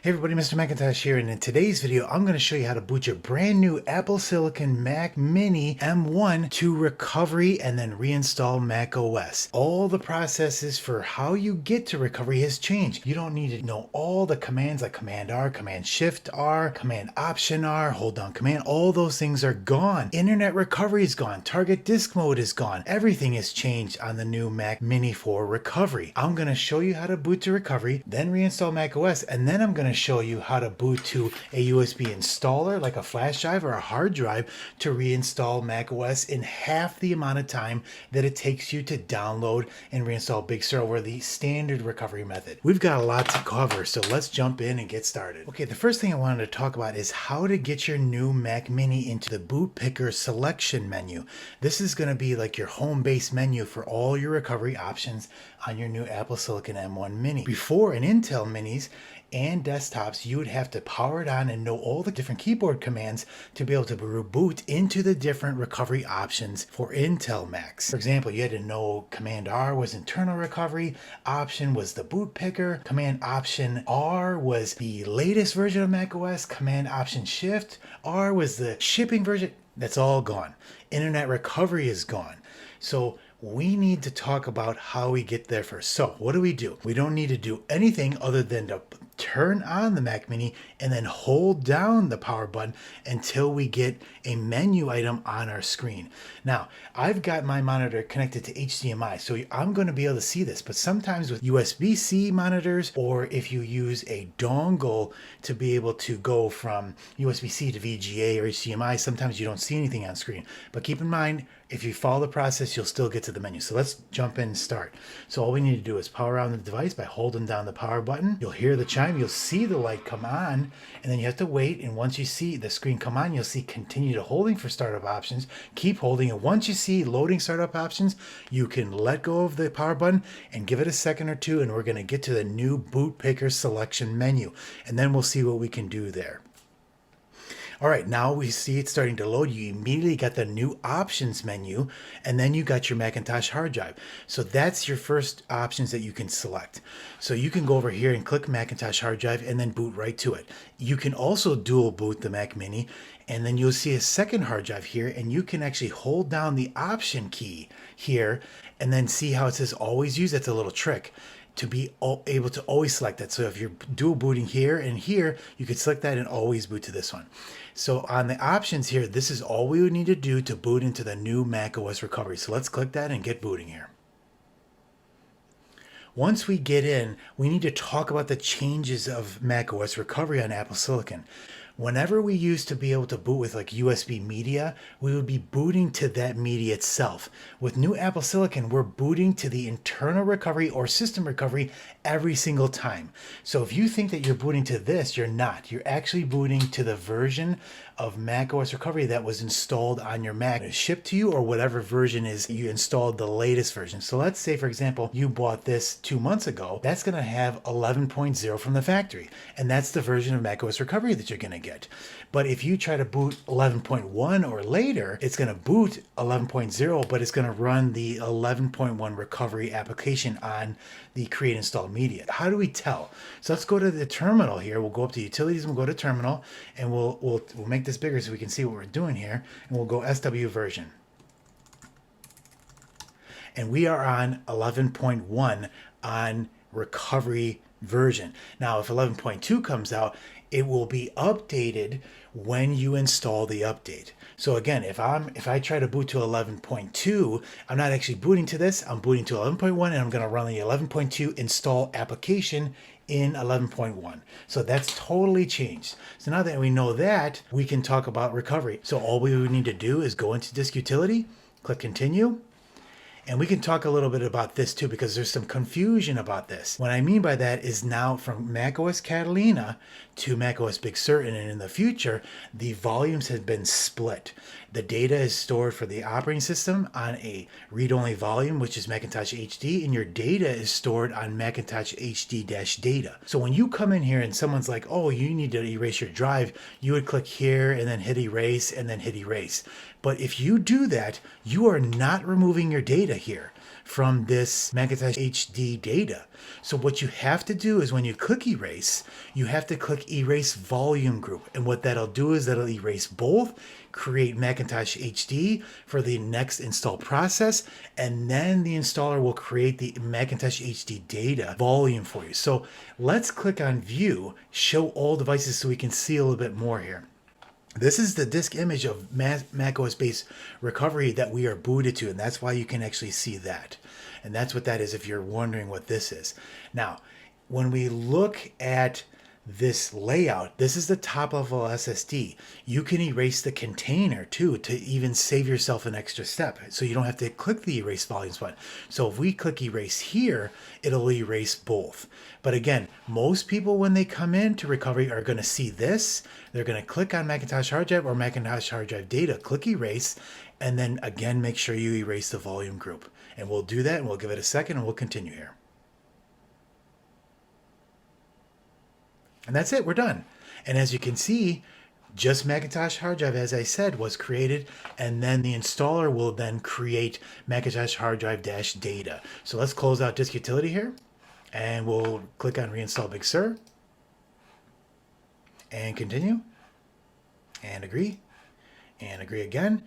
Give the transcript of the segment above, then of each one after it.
Hey everybody, Mr. Macintosh here, and in today's video, I'm going to show you how to boot your brand new Apple Silicon Mac Mini M1 to Recovery and then reinstall macOS. All the processes for how you get to Recovery has changed. You don't need to know all the commands like Command R, Command Shift R, Command Option R, hold down Command. All those things are gone. Internet recovery is gone. Target disk mode is gone. Everything has changed on the new Mac Mini for Recovery. I'm going to show you how to boot to Recovery, then reinstall macOS, and then I'm going to show you how to boot to a USB installer like a flash drive or a hard drive to reinstall macOS in half the amount of time that it takes you to download and reinstall Big Sur over the standard recovery method. We've got a lot to cover, so let's jump in and get started. Okay, the first thing I wanted to talk about is how to get your new Mac Mini into the boot picker selection menu. This is going to be like your home base menu for all your recovery options on your new Apple Silicon M1 Mini. Before in Intel Minis and desktops, you would have to power it on and know all the different keyboard commands to be able to reboot into the different recovery options for Intel Macs. For example, you had to know Command R was internal recovery, Option was the boot picker, Command Option R was the latest version of macOS, Command Option Shift R was the shipping version. That's all gone. Internet recovery is gone. So we need to talk about how we get there first. So what do? We don't need to do anything other than to turn on the Mac Mini and then hold down the power button until we get a menu item on our screen. Now, I've got my monitor connected to HDMI, so I'm going to be able to see this, but sometimes with USB-C monitors, or if you use a dongle to be able to go from USB-C to VGA or HDMI, sometimes you don't see anything on screen. But keep in mind, if you follow the process, you'll still get to the menu. So let's jump in and start. So all we need to do is power on the device by holding down the power button. You'll hear the chime, you'll see the light come on, and then you have to wait. And once you see the screen come on, you'll see continue to holding for startup options. Keep holding, and once you see loading startup options, you can let go of the power button and give it a second or two, and we're gonna get to the new boot picker selection menu. And then we'll see what we can do there. All right, now we see it starting to load. You immediately got the new options menu, and then you got your Macintosh hard drive. So that's your first options that you can select. So you can go over here and click Macintosh hard drive and then boot right to it. You can also dual boot the Mac Mini, and then you'll see a second hard drive here, and you can actually hold down the option key here and then see how it says always use. That's a little trick to be able to always select that. So if you're dual booting here and here, you could select that and always boot to this one. So on the options here, this is all we would need to do to boot into the new macOS recovery. So let's click that and get booting here. Once we get in, we need to talk about the changes of macOS recovery on Apple Silicon. Whenever we used to be able to boot with like USB media, we would be booting to that media itself. With new Apple Silicon, we're booting to the internal recovery or system recovery every single time. So if you think that you're booting to this, you're not. You're actually booting to the version of macOS recovery that was installed on your Mac. It's shipped to you, or whatever version is you installed the latest version. So let's say, for example, you bought this 2 months ago. That's going to have 11.0 from the factory. And that's the version of macOS recovery that you're going to get. But if you try to boot 11.1 or later, it's going to boot 11.0, but it's going to run the 11.1 recovery application on the create install media. How do we tell? So let's go to the terminal here. We'll go up to utilities and we'll go to terminal, and we'll make this bigger so we can see what we're doing here. And we'll go SW version. And we are on 11.1 on recovery version. Now, if 11.2 comes out, it will be updated when you install the update. So again, if I try to boot to 11.2, I'm not actually booting to this. I'm booting to 11.1, and I'm going to run the 11.2 install application in 11.1. So that's totally changed. So now that we know that, we can talk about recovery. So all we would need to do is go into disk utility, click continue. And we can talk a little bit about this too, because there's some confusion about this. What I mean by that is now from macOS Catalina to macOS Big Sur, and in the future, the volumes have been split. The data is stored for the operating system on a read-only volume, which is Macintosh HD, and your data is stored on Macintosh HD-data. So when you come in here and someone's like, oh, you need to erase your drive, you would click here and then hit erase and then hit erase. But if you do that, you are not removing your data here. from this Macintosh HD data. So what you have to do is when you click erase, you have to click erase volume group. And what that'll do is that'll erase both, create Macintosh HD for the next install process, and then the installer will create the Macintosh HD data volume for you. So let's click on view, show all devices so we can see a little bit more here. This is the disk image of macOS based recovery that we are booted to, and that's why you can actually see that. And that's what that is if you're wondering what this is. Now, when we look at this layout, this is the top level SSD. You can erase the container too to even save yourself an extra step. So you don't have to click the erase volumes button. So if we click erase here, it'll erase both. But again, most people when they come into recovery are going to see this. They're going to click on Macintosh hard drive or Macintosh hard drive data, click erase, and then again, make sure you erase the volume group. And we'll do that and we'll give it a second and we'll continue here. And that's it, we're done. And as you can see, just Macintosh hard drive, as I said, was created, and then the installer will then create Macintosh hard drive dash data. So let's close out disk utility here, and we'll click on Reinstall Big Sur, and continue, and agree again.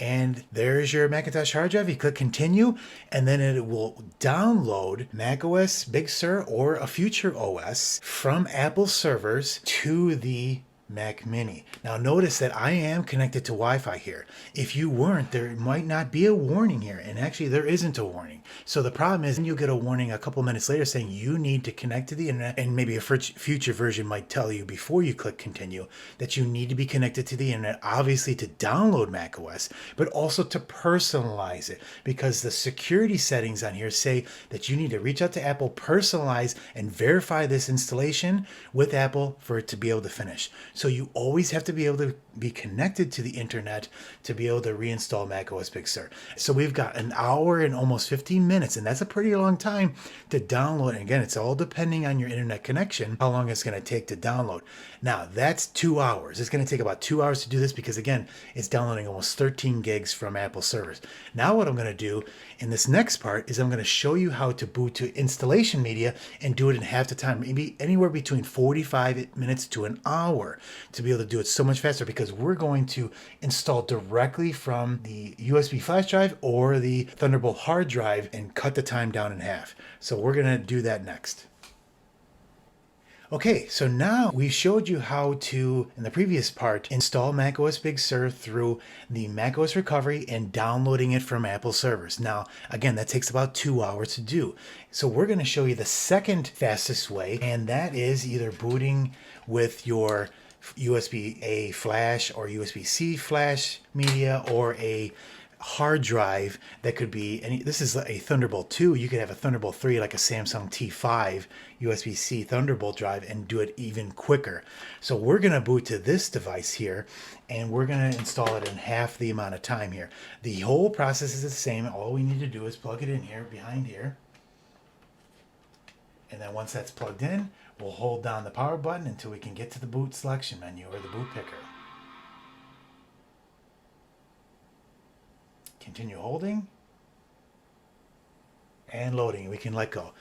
And there's your Macintosh hard drive. You click continue, and then it will download macOS Big Sur or a future OS from Apple servers to the Mac Mini. Now notice that I am connected to Wi-Fi here. If you weren't, there might not be a warning here, and actually there isn't a warning. So the problem is you'll get a warning a couple minutes later saying you need to connect to the internet, and maybe a future version might tell you before you click continue that you need to be connected to the internet, obviously to download macOS, but also to personalize it, because the security settings on here say that you need to reach out to Apple, personalize, and verify this installation with Apple for it to be able to finish. So you always have to be able to be connected to the internet to be able to reinstall macOS Big Sur. So we've got an hour and almost 15 minutes, and that's a pretty long time to download. And again, it's all depending on your internet connection, how long it's going to take to download. Now, that's 2 hours. It's going to take about 2 hours to do this because, again, it's downloading almost 13 gigs from Apple servers. Now what I'm going to do in this next part is I'm going to show you how to boot to installation media and do it in half the time, maybe anywhere between 45 minutes to an hour, to be able to do it so much faster, because we're going to install directly from the USB flash drive or the Thunderbolt hard drive and cut the time down in half. So we're going to do that next. Okay, so now we showed you how to, in the previous part, install macOS Big Sur through the macOS Recovery and downloading it from Apple servers. Now, again, that takes about 2 hours to do. So we're going to show you the second fastest way, and that is either booting with your USB-A flash or USB-C flash media, or a hard drive that could be any. This is a Thunderbolt 2. You could have a Thunderbolt 3 like a Samsung T5 USB-C Thunderbolt drive and do it even quicker. So we're going to boot to this device here, and we're going to install it in half the amount of time here. The whole process is the same. All we need to do is plug it in here behind here, and then once that's plugged in, we'll hold down the power button until we can get to the boot selection menu or the boot picker. Continue holding and loading. We can let go.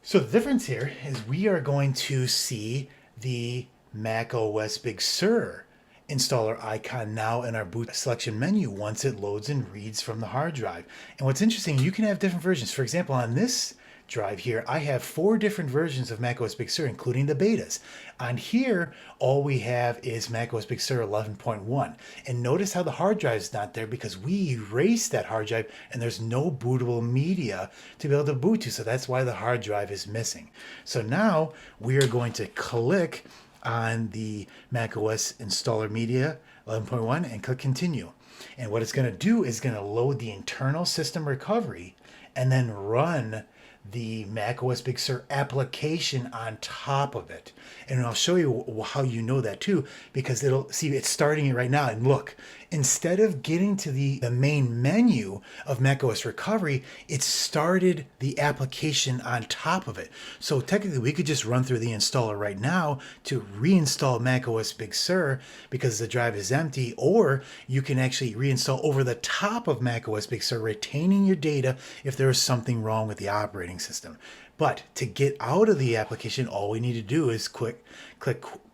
So the difference here is we are going to see the macOS Big Sur installer icon now in our boot selection menu once it loads and reads from the hard drive. And what's interesting, you can have different versions. For example, on this drive here, I have 4 different versions of macOS Big Sur, including the betas. On here, all we have is macOS Big Sur 11.1. And notice how the hard drive is not there because we erased that hard drive and there's no bootable media to be able to boot to. So that's why the hard drive is missing. So now we are going to click on the macOS installer media 11.1 and click continue. And what it's going to do is going to load the internal system recovery and then run the macOS Big Sur application on top of it. And I'll show you how you know that too, because it'll see it's starting it right now. And look, instead of getting to the main menu of macOS Recovery, it started the application on top of it. So technically we could just run through the installer right now to reinstall macOS Big Sur because the drive is empty, or you can actually reinstall over the top of macOS Big Sur, retaining your data if there is something wrong with the operating system. But to get out of the application, all we need to do is click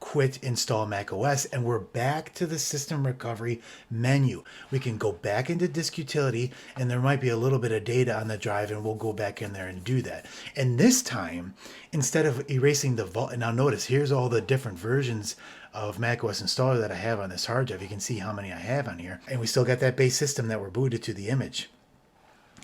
quit install macOS, and we're back to the system recovery menu. We can go back into disk utility, and there might be a little bit of data on the drive, and we'll go back in there and do that. And this time, instead of erasing the vault, and now notice here's all the different versions of macOS installer that I have on this hard drive. You can see how many I have on here, and we still got that base system that we're booted to the image.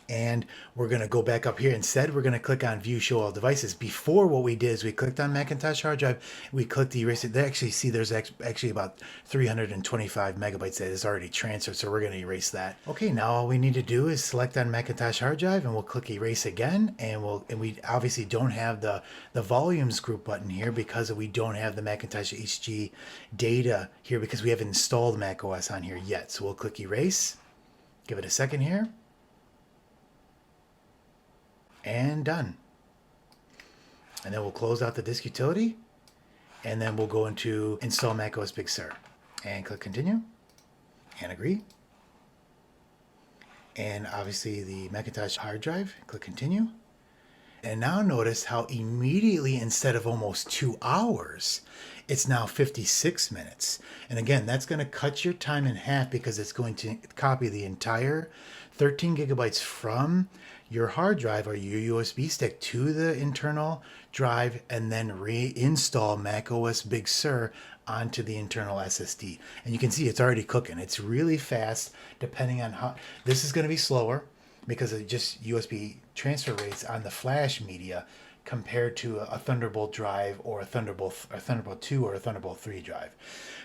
And we're going to go back up here. Instead, we're going to click on View Show All Devices. Before, what we did is we clicked on Macintosh hard drive. We clicked the erase it. They actually see there's actually about 325 megabytes that is already transferred, so we're going to erase that. Okay, now all we need to do is select on Macintosh hard drive, and we'll click Erase again. And we obviously don't have the Volumes group button here because we don't have the Macintosh HG data here because we haven't installed macOS on here yet. So we'll click Erase. Give it a second here. And done. And then we'll close out the disk utility, and then we'll go into install macOS Big Sur and click continue and agree. And obviously the Macintosh hard drive, click continue. And now notice how immediately, instead of almost 2 hours, it's now 56 minutes. And again, that's going to cut your time in half because it's going to copy the entire 13 gigabytes from your hard drive or your USB stick to the internal drive, and then reinstall macOS Big Sur onto the internal SSD. And you can see it's already cooking. It's really fast, depending on how. This is going to be slower because of just USB transfer rates on the flash media compared to a Thunderbolt drive or a Thunderbolt 2 or a Thunderbolt 3 drive.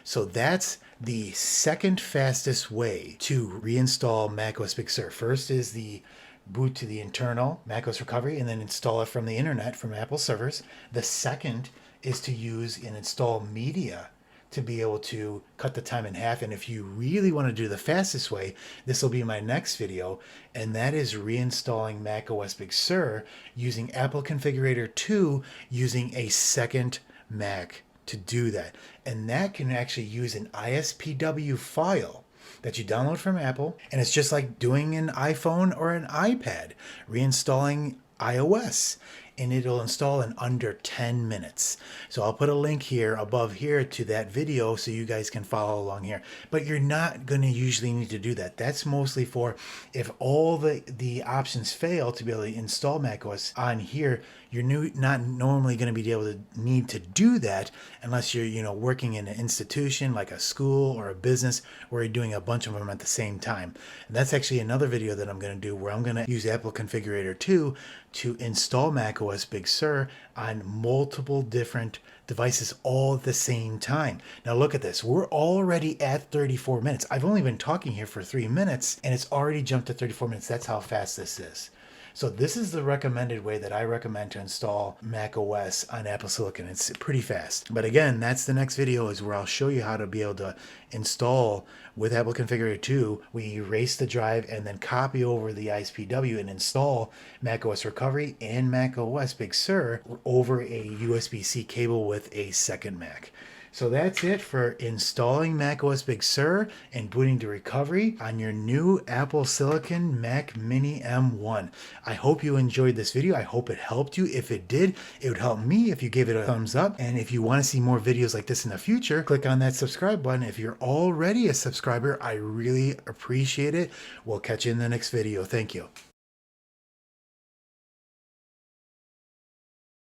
So that's the second fastest way to reinstall macOS Big Sur. First is the boot to the internal macOS Recovery and then install it from the internet from Apple servers. The second is to use and install media to be able to cut the time in half. And if you really want to do the fastest way, this will be my next video, and that is reinstalling macOS Big Sur using Apple Configurator 2 using a second Mac to do that. And that can actually use an ISPW file that you download from Apple, and it's just like doing an iPhone or an iPad, reinstalling iOS, and it'll install in under 10 minutes. So I'll put a link here above here to that video so you guys can follow along here. But you're not going to usually need to do that. That's mostly for if all the options fail to be able to install macOS on here. You're not normally going to be able to need to do that unless you're working in an institution like a school or a business where you're doing a bunch of them at the same time. And that's actually another video that I'm going to do where I'm going to use Apple Configurator 2 to install macOS Big Sur on multiple different devices all at the same time. Now look at this. We're already at 34 minutes. I've only been talking here for 3 minutes and it's already jumped to 34 minutes. That's how fast this is. So this is the recommended way that I recommend to install macOS on Apple Silicon. It's pretty fast. But again, that's the next video, is where I'll show you how to be able to install with Apple Configurator 2. We erase the drive and then copy over the ISPW and install macOS Recovery and macOS Big Sur over a USB-C cable with a second Mac. So that's it for installing macOS Big Sur and booting to recovery on your new Apple Silicon Mac Mini M1. I hope you enjoyed this video. I hope it helped you. If it did, it would help me if you gave it a thumbs up. And if you want to see more videos like this in the future, click on that subscribe button. If you're already a subscriber, I really appreciate it. We'll catch you in the next video. Thank you.